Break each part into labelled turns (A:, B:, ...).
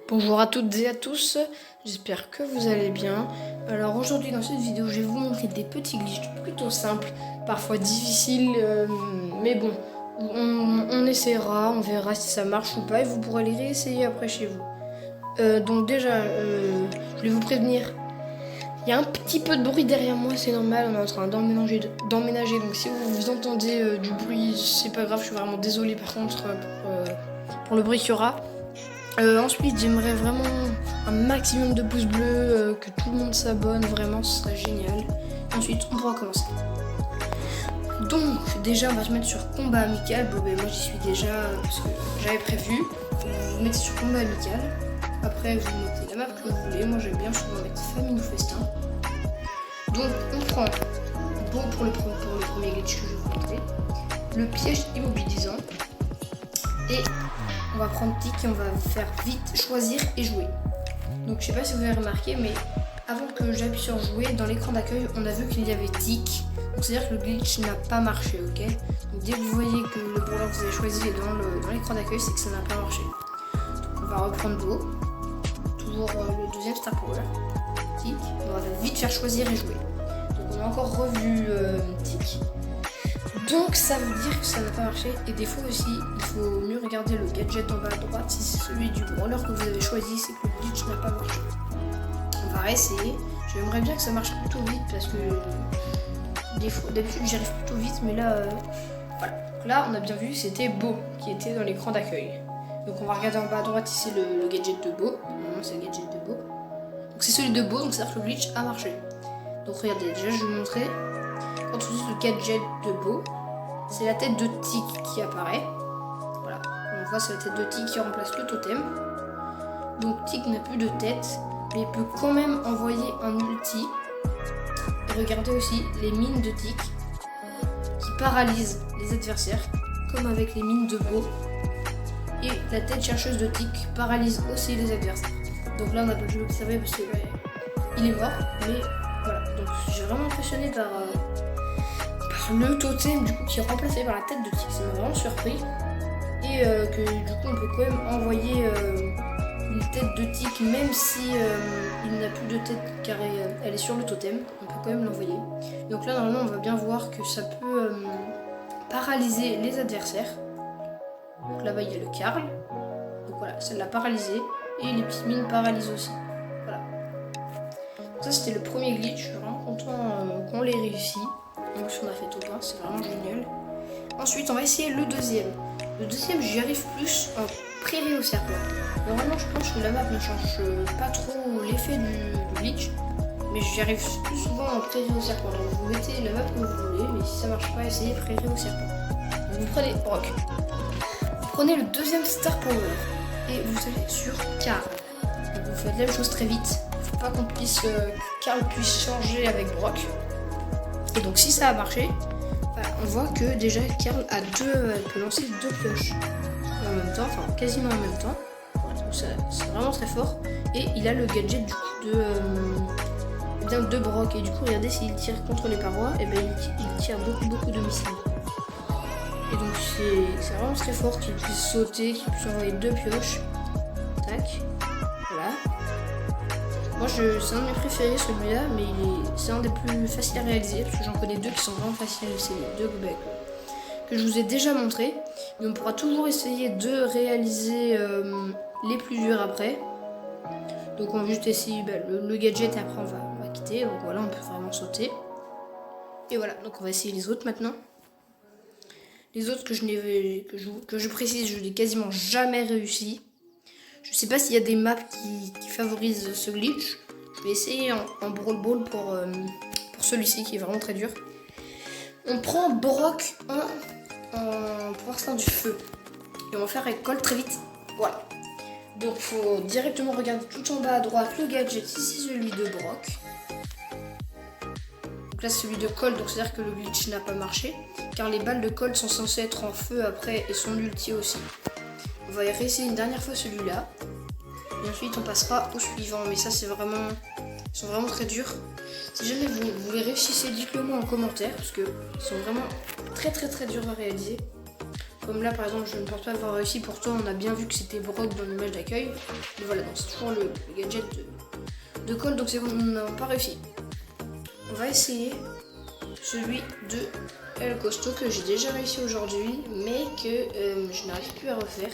A: Bonjour à toutes et à tous, j'espère que vous allez bien. Alors aujourd'hui dans cette vidéo je vais vous montrer des petits glitches plutôt simples, parfois difficiles, mais bon, on essaiera, on verra si ça marche ou pas et vous pourrez les réessayer après chez vous. Donc déjà, je vais vous prévenir, il y a un petit peu de bruit derrière moi, c'est normal, on est en train d'emménager, donc si vous entendez du bruit, c'est pas grave, je suis vraiment désolée par contre pour le bruit qu'il y aura. Ensuite, j'aimerais vraiment un maximum de pouces bleus, que tout le monde s'abonne, vraiment, ce serait génial. Ensuite, on pourra commencer. Donc, déjà, on va se mettre sur combat amical. Bon, ben, moi, j'y suis déjà, parce que j'avais prévu. Vous mettez sur combat amical. Après, vous mettez la map que vous voulez. Moi, j'aime bien souvent mettre famille ou festin. Donc, on prend beau pour le premier glitch que je vais vous montrer. Le piège immobilisant. Et on va prendre tic et on va faire vite choisir et jouer. Donc je sais pas si vous avez remarqué, mais avant que j'appuie sur jouer, dans l'écran d'accueil, on a vu qu'il y avait tic. Donc c'est-à-dire que le glitch n'a pas marché, ok? Donc dès que vous voyez que le brawler que vous avez choisi est dans l'écran d'accueil, c'est que ça n'a pas marché. Donc on va reprendre beau. Toujours le deuxième star power. Tic. On va vite faire choisir et jouer. Donc on a encore revu tic. Donc ça veut dire que ça n'a pas marché, et des fois aussi il faut mieux regarder le gadget en bas à droite. Si c'est celui du brawler que vous avez choisi, c'est que le glitch n'a pas marché. On va réessayer. J'aimerais bien que ça marche plutôt vite parce que d'habitude j'y arrive plutôt vite, mais là voilà. Donc là on a bien vu, c'était Beau qui était dans l'écran d'accueil. Donc on va regarder en bas à droite ici le gadget de Beau. Normalement c'est le gadget de Beau. Donc c'est celui de Beau, donc c'est-à-dire que le glitch a marché. Donc regardez, déjà je vais vous montrer. Quand on utilise le gadget de Beau, c'est la tête de Tic qui apparaît. Voilà, on voit c'est la tête de Tic qui remplace le totem. Donc Tic n'a plus de tête, mais il peut quand même envoyer un ulti. Et regardez aussi les mines de Tic qui paralysent les adversaires, comme avec les mines de Beau. Et la tête chercheuse de Tic paralyse aussi les adversaires. Donc là on n'a pas pu l'observer parce qu'il est mort, mais voilà. Donc je suis vraiment impressionné par le totem du coup qui est remplacé par la tête de Tic. Ça m'a vraiment surpris. Et que du coup on peut quand même envoyer une tête de Tic même si il n'a plus de tête car elle est sur le totem. On peut quand même l'envoyer. Donc là normalement on va bien voir que ça peut paralyser les adversaires. Donc là-bas il y a le Carl. Donc voilà, ça l'a paralysé. Et les petites mines paralysent aussi. Voilà. Donc ça c'était le premier glitch. Je suis vraiment content qu'on l'ait réussi. Donc on a fait tout plein, c'est vraiment génial. Ensuite on va essayer le deuxième. Le deuxième j'y arrive plus en prairie au serpent. Normalement je pense que la map ne change pas trop l'effet du glitch. Mais j'y arrive plus souvent en prairie au serpent. Donc vous mettez la map que vous voulez, mais si ça marche pas, essayez prairie au serpent. Donc vous prenez Brock. Vous prenez le deuxième star power. Et vous allez sur Carl. Donc vous faites la même chose très vite. Faut pas qu'on puisse Carl puisse changer avec Brock. Et donc si ça a marché, on voit que déjà Carl a elle peut lancer deux pioches en même temps, enfin quasiment en même temps. Donc c'est vraiment très fort. Et il a le gadget du coup de Brock. Et du coup regardez, s'il tire contre les parois, et ben il tire beaucoup de missiles. Et donc c'est vraiment très fort qu'il puisse sauter, qu'il puisse envoyer deux pioches. Tac. Voilà. Moi, c'est un de mes préférés, celui-là, mais c'est un des plus faciles à réaliser, parce que j'en connais deux qui sont vraiment faciles. C'est les deux que je vous ai déjà montré. Mais on pourra toujours essayer de réaliser les plus durs après. Donc on va juste essayer le gadget et après on va quitter. Donc voilà, on peut vraiment sauter. Et voilà, donc on va essayer les autres maintenant. Les autres que je précise, je n'ai quasiment jamais réussi. Je sais pas s'il y a des maps qui favorisent ce glitch. Je vais essayer en Brawl Ball pour celui-ci qui est vraiment très dur. On prend Brock pour l'instant du feu. Et on va faire avec Colt très vite. Voilà. Donc faut directement regarder tout en bas à droite le gadget, ici celui de Brock. Donc là celui de Colt, donc c'est-à-dire que le glitch n'a pas marché. Car les balles de Colt sont censées être en feu après et son ulti aussi. On va réessayer une dernière fois celui-là. Et ensuite on passera au suivant. Mais ça ils sont vraiment très durs. Si jamais vous les réussissez, dites-le moi en commentaire. Parce que ils sont vraiment très durs à réaliser. Comme là par exemple je ne pense pas avoir réussi, pourtant on a bien vu que c'était Brock dans l'image d'accueil. Mais voilà, donc c'est toujours le gadget de Colt, donc c'est qu'on n'a pas réussi. On va essayer celui de El Costo que j'ai déjà réussi aujourd'hui, mais que je n'arrive plus à refaire.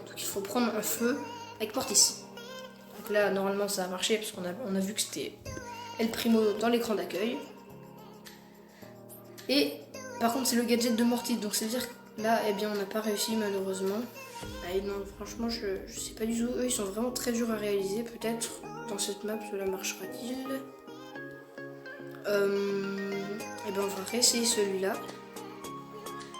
A: Donc il faut prendre un feu avec Mortis. Donc là normalement ça a marché parce qu'on a vu que c'était El Primo dans l'écran d'accueil. Et par contre c'est le gadget de Mortis, donc c'est à dire que là eh bien on n'a pas réussi malheureusement. Et non, franchement je sais pas du tout, eux ils sont vraiment très durs à réaliser. Peut-être dans cette map cela marchera-t-il. Et ben on va réessayer celui-là.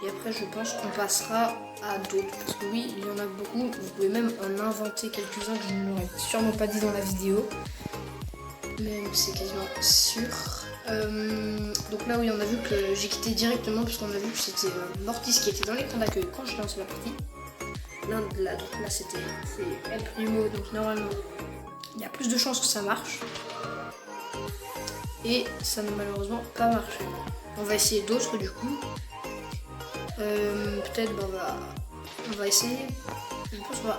A: Et après je pense qu'on passera à d'autres. Parce que oui, il y en a beaucoup. Vous pouvez même en inventer quelques-uns que je ne l'aurais sûrement pas dit dans la vidéo. Mais c'est quasiment sûr. Donc là oui on a vu que j'ai quitté directement parce qu'on a vu que c'était Mortis qui était dans l'écran d'accueil quand j'ai lancé la partie. Donc là c'était El Primo, donc normalement il y a plus de chances que ça marche. Et ça n'a malheureusement pas marché. On va essayer d'autres du coup. Peut-être on va essayer. Je pense qu'on va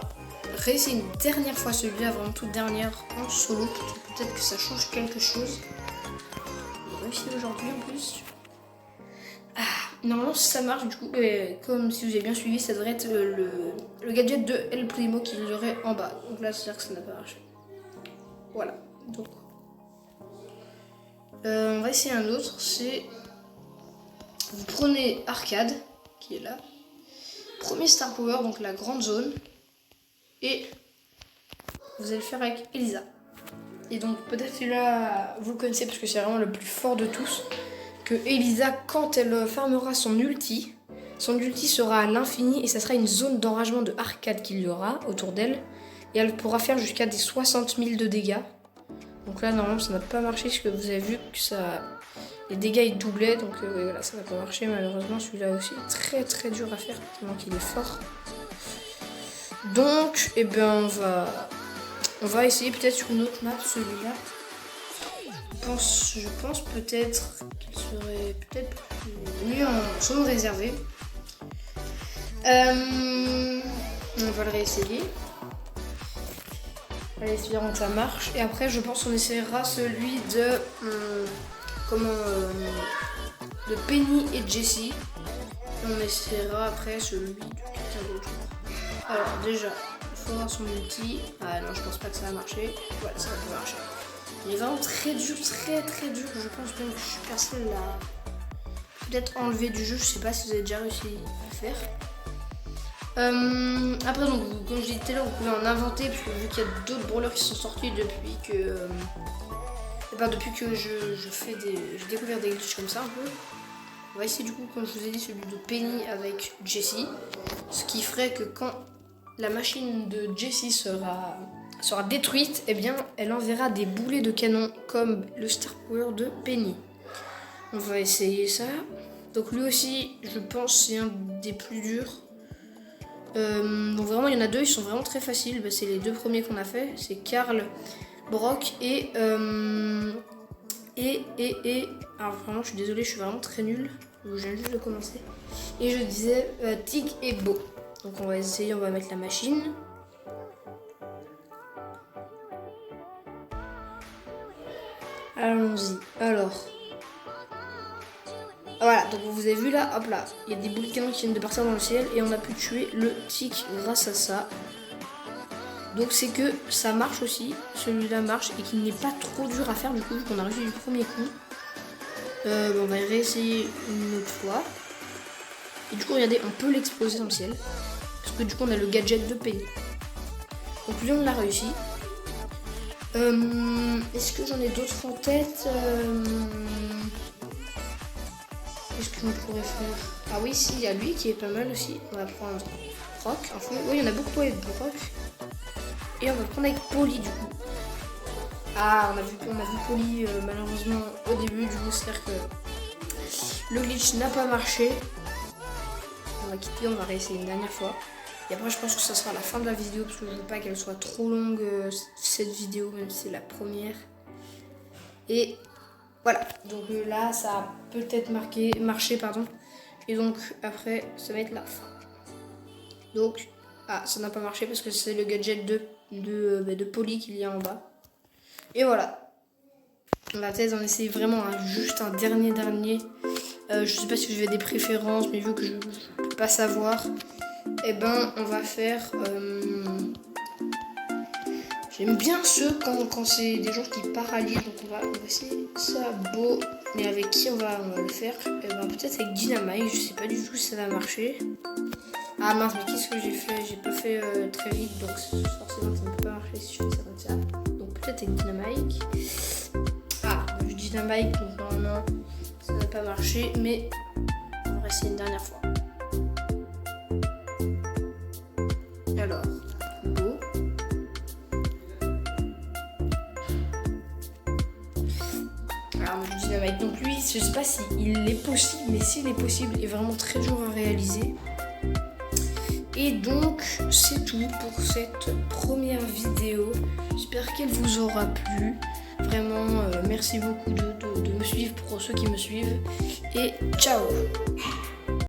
A: réessayer une dernière fois celui-là, vraiment toute dernière en solo. Peut-être que ça change quelque chose. On va réussir aujourd'hui en plus. Normalement si ça marche du coup, comme si vous avez bien suivi, ça devrait être le gadget de El Primo qui l'aurait en bas. Donc là c'est-à-dire que ça n'a pas marché. Voilà. Donc on va essayer un autre, c'est vous prenez Arcade qui est là, premier Star Power, donc la grande zone, et vous allez le faire avec Elisa. Et donc peut-être celui-là vous le connaissez parce que c'est vraiment le plus fort de tous, que Elisa quand elle fermera son ulti sera à l'infini et ça sera une zone d'enragement de Arcade qu'il y aura autour d'elle, et elle pourra faire jusqu'à des 60 000 de dégâts. Donc là normalement ça n'a pas marché parce que vous avez vu que les dégâts ils doublaient, donc voilà, ça n'a pas marché malheureusement. Celui-là aussi très très dur à faire tellement qu'il est fort. Donc eh ben on va essayer peut-être sur une autre map celui-là. Je pense peut-être qu'il serait peut-être mieux en zone réservée. On va le réessayer. Allez, espérons que ça marche. Et après, je pense qu'on essaiera celui de de Penny et Jessie. On essaiera après celui de quelqu'un d'autre. Alors déjà, il faut avoir son ulti. Ah non, je pense pas que ça va marcher. Voilà, ça va pas marcher. Il est vraiment très dur, très très dur. Je pense même que personne l'a peut-être enlevé du jeu. Je sais pas si vous avez déjà réussi à le faire. Après donc comme je disais tout à l'heure, vous pouvez en inventer parce que vu qu'il y a d'autres brawlers qui sont sortis depuis que j'ai découvert des glitches comme ça un peu. On va essayer du coup, comme je vous ai dit, celui de Penny avec Jessie, ce qui ferait que quand la machine de Jessie sera détruite, eh bien elle enverra des boulets de canon comme le Star Power de Penny. On va essayer ça. Donc lui aussi je pense c'est un des plus durs. Donc vraiment il y en a deux, ils sont vraiment très faciles. C'est les deux premiers qu'on a fait, c'est Karl, Brock et alors vraiment je suis désolée, je suis vraiment très nulle. Je viens juste de commencer. Et je disais Tig et Bo. Donc on va essayer, on va mettre la machine. Allons-y. Alors. Voilà, donc vous avez vu là, hop là, il y a des boules de canon qui viennent de partir dans le ciel et on a pu tuer le tic grâce à ça. Donc c'est que ça marche aussi, celui-là marche et qu'il n'est pas trop dur à faire du coup, vu qu'on a réussi du premier coup. On va réessayer une autre fois. Et du coup, regardez, on peut l'exploser dans le ciel. Parce que du coup, on a le gadget de Penny. Donc lui, on l'a réussi. Est-ce que j'en ai d'autres en tête Qu'est-ce que je pourrais faire? Ah oui, si, il y a lui qui est pas mal aussi. On va prendre Brock. Enfin, oui, il y en a beaucoup avec Brock. Et on va prendre avec Polly du coup. Ah, on a vu Polly malheureusement au début. Du coup, c'est-à-dire que le glitch n'a pas marché. On va quitter, on va réessayer une dernière fois. Et après, je pense que ça sera la fin de la vidéo parce que je veux pas qu'elle soit trop longue cette vidéo, même si c'est la première. Et voilà, donc là ça a peut-être marché, pardon. Et donc après ça va être la fin. Donc, ça n'a pas marché parce que c'est le gadget de Polly qu'il y a en bas. Et voilà. On va peut-être en essayer vraiment juste un dernier. Je sais pas si vous avez des préférences, mais vu que je peux pas savoir, eh ben on va faire... J'aime bien ceux quand c'est des gens qui paralysent, donc on va essayer ça beau. Mais avec qui on va le faire? Eh ben peut-être avec Dynamite, je sais pas du tout si ça va marcher. Ah mince, mais qu'est-ce que j'ai fait? J'ai pas fait très vite, donc forcément ça ne peut pas marcher si je fais ça comme ça. Donc peut-être avec Dynamite. Je dis Dynamite, donc normalement ça n'a pas marché, mais on va essayer une dernière fois. Alors, beau. Alors je dis Dynamite, donc lui, je sais pas si il est possible, mais s'il est possible, il est vraiment très dur à réaliser. Et donc, c'est tout pour cette première vidéo. J'espère qu'elle vous aura plu. Vraiment, merci beaucoup de me suivre pour ceux qui me suivent. Et ciao!